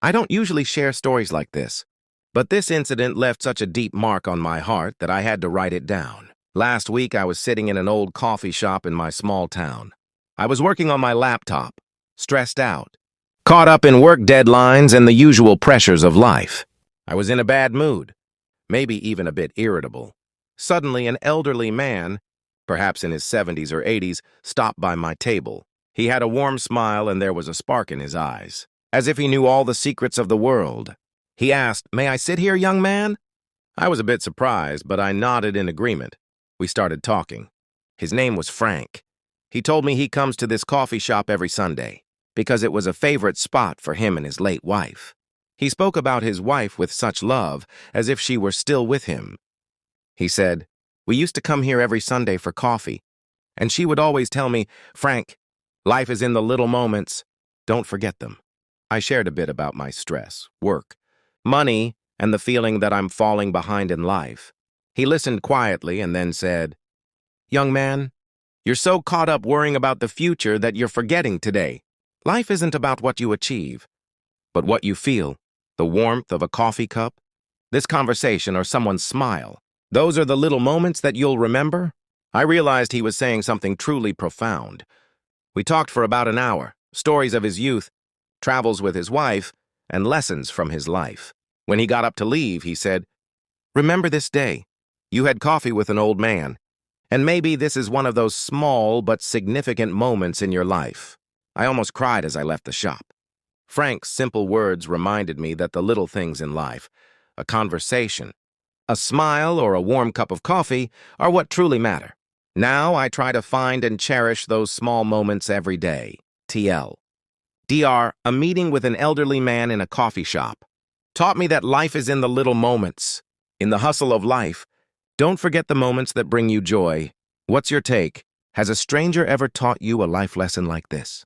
I don't usually share stories like this, but this incident left such a deep mark on my heart that I had to write it down. Last week, I was sitting in an old coffee shop in my small town. I was working on my laptop, stressed out, caught up in work deadlines and the usual pressures of life. I was in a bad mood, maybe even a bit irritable. Suddenly, an elderly man, perhaps in his 70s or 80s, stopped by my table. He had a warm smile and there was a spark in his eyes, as if he knew all the secrets of the world. He asked, "May I sit here, young man?" I was a bit surprised, but I nodded in agreement. We started talking. His name was Frank. He told me he comes to this coffee shop every Sunday because it was a favorite spot for him and his late wife. He spoke about his wife with such love, as if she were still with him. He said, "We used to come here every Sunday for coffee, and she would always tell me, 'Frank, life is in the little moments. Don't forget them.'" I shared a bit about my stress, work, money, and the feeling that I'm falling behind in life. He listened quietly and then said, "Young man, you're so caught up worrying about the future that you're forgetting today. Life isn't about what you achieve, but what you feel, the warmth of a coffee cup, this conversation, or someone's smile. Those are the little moments that you'll remember." I realized he was saying something truly profound. We talked for about an hour, stories of his youth, travels with his wife, and lessons from his life. When he got up to leave, he said, "Remember this day. You had coffee with an old man, and maybe this is one of those small but significant moments in your life." I almost cried as I left the shop. Frank's simple words reminded me that the little things in life, a conversation, a smile, or a warm cup of coffee, are what truly matter. Now I try to find and cherish those small moments every day. TL. DR, a meeting with an elderly man in a coffee shop taught me that life is in the little moments. In the hustle of life, don't forget the moments that bring you joy. What's your take? Has a stranger ever taught you a life lesson like this?